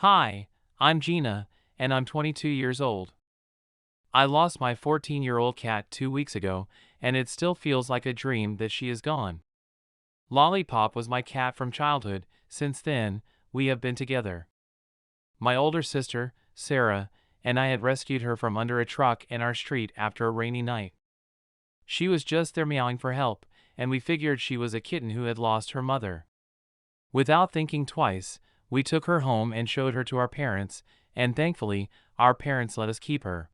Hi, I'm Gina, and I'm 22 years old. I lost my 14-year-old cat 2 weeks ago, and it still feels like a dream that she is gone. Lollipop was my cat from childhood. Since then, we have been together. My older sister, Sarah, and I had rescued her from under a truck in our street after a rainy night. She was just there meowing for help, and we figured she was a kitten who had lost her mother. Without thinking twice, we took her home and showed her to our parents, and thankfully, our parents let us keep her.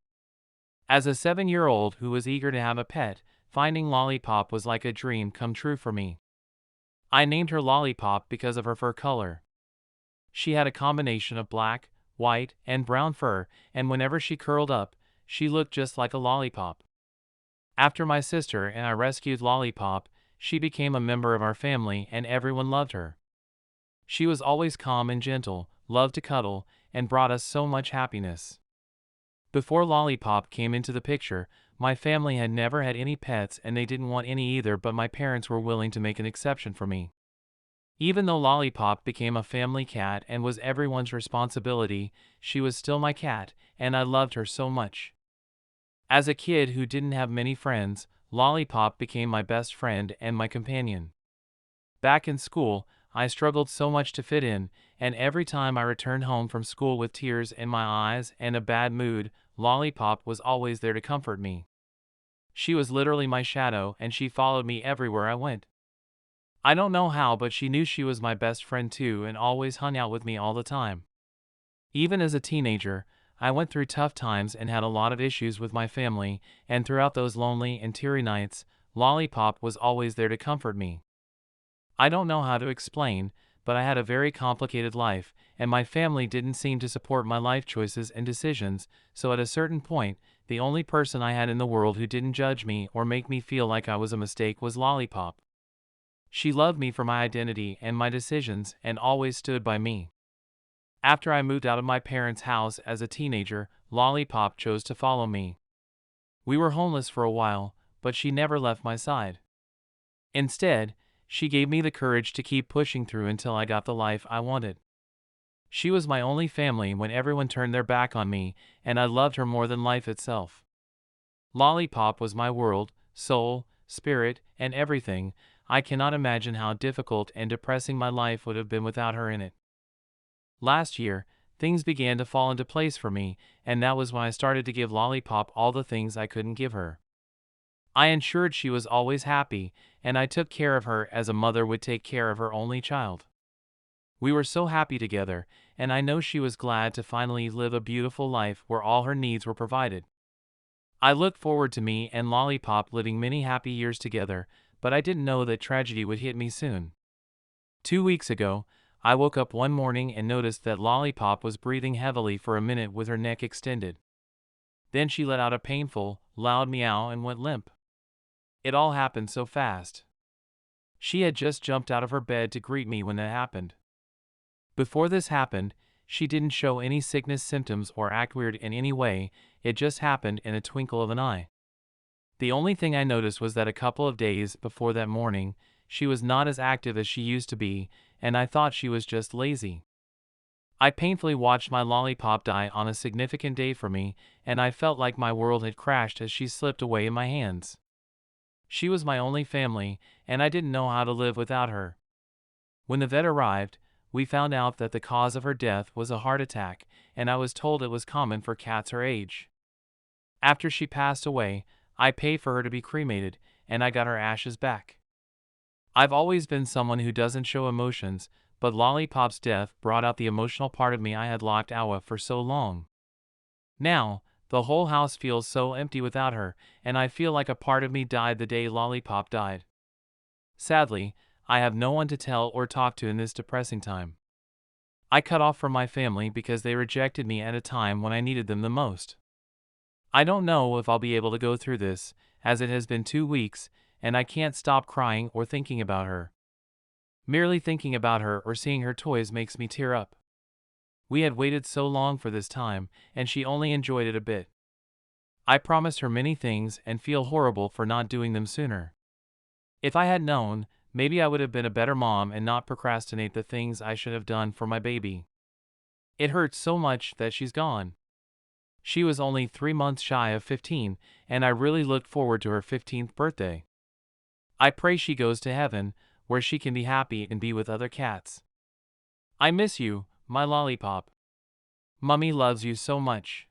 As a 7-year-old who was eager to have a pet, finding Lollipop was like a dream come true for me. I named her Lollipop because of her fur color. She had a combination of black, white, and brown fur, and whenever she curled up, she looked just like a lollipop. After my sister and I rescued Lollipop, she became a member of our family and everyone loved her. She was always calm and gentle, loved to cuddle, and brought us so much happiness. Before Lollipop came into the picture, my family had never had any pets and they didn't want any either, but my parents were willing to make an exception for me. Even though Lollipop became a family cat and was everyone's responsibility, she was still my cat, and I loved her so much. As a kid who didn't have many friends, Lollipop became my best friend and my companion. Back in school, I struggled so much to fit in, and every time I returned home from school with tears in my eyes and a bad mood, Lollipop was always there to comfort me. She was literally my shadow and she followed me everywhere I went. I don't know how, but she knew she was my best friend too and always hung out with me all the time. Even as a teenager, I went through tough times and had a lot of issues with my family, and throughout those lonely and teary nights, Lollipop was always there to comfort me. I don't know how to explain, but I had a very complicated life, and my family didn't seem to support my life choices and decisions, so at a certain point, the only person I had in the world who didn't judge me or make me feel like I was a mistake was Lollipop. She loved me for my identity and my decisions and always stood by me. After I moved out of my parents' house as a teenager, Lollipop chose to follow me. We were homeless for a while, but she never left my side. Instead, she gave me the courage to keep pushing through until I got the life I wanted. She was my only family when everyone turned their back on me, and I loved her more than life itself. Lollipop was my world, soul, spirit, and everything. I cannot imagine how difficult and depressing my life would have been without her in it. Last year, things began to fall into place for me, and that was when I started to give Lollipop all the things I couldn't give her. I ensured she was always happy, and I took care of her as a mother would take care of her only child. We were so happy together, and I know she was glad to finally live a beautiful life where all her needs were provided. I looked forward to me and Lollipop living many happy years together, but I didn't know that tragedy would hit me soon. 2 weeks ago, I woke up one morning and noticed that Lollipop was breathing heavily for a minute with her neck extended. Then she let out a painful, loud meow and went limp. It all happened so fast. She had just jumped out of her bed to greet me when that happened. Before this happened, she didn't show any sickness symptoms or act weird in any way, it just happened in a twinkle of an eye. The only thing I noticed was that a couple of days before that morning, she was not as active as she used to be, and I thought she was just lazy. I painfully watched my Lollipop die on a significant day for me, and I felt like my world had crashed as she slipped away in my hands. She was my only family, and I didn't know how to live without her. When the vet arrived, we found out that the cause of her death was a heart attack, and I was told it was common for cats her age. After she passed away, I paid for her to be cremated, and I got her ashes back. I've always been someone who doesn't show emotions, but Lollipop's death brought out the emotional part of me I had locked out for so long. Now, the whole house feels so empty without her, and I feel like a part of me died the day Lollipop died. Sadly, I have no one to tell or talk to in this depressing time. I cut off from my family because they rejected me at a time when I needed them the most. I don't know if I'll be able to go through this, as it has been 2 weeks, and I can't stop crying or thinking about her. Merely thinking about her or seeing her toys makes me tear up. We had waited so long for this time, and she only enjoyed it a bit. I promised her many things and feel horrible for not doing them sooner. If I had known, maybe I would have been a better mom and not procrastinate the things I should have done for my baby. It hurts so much that she's gone. She was only 3 months shy of 15, and I really looked forward to her 15th birthday. I pray she goes to heaven, where she can be happy and be with other cats. I miss you, my lollipop. Mummy loves you so much.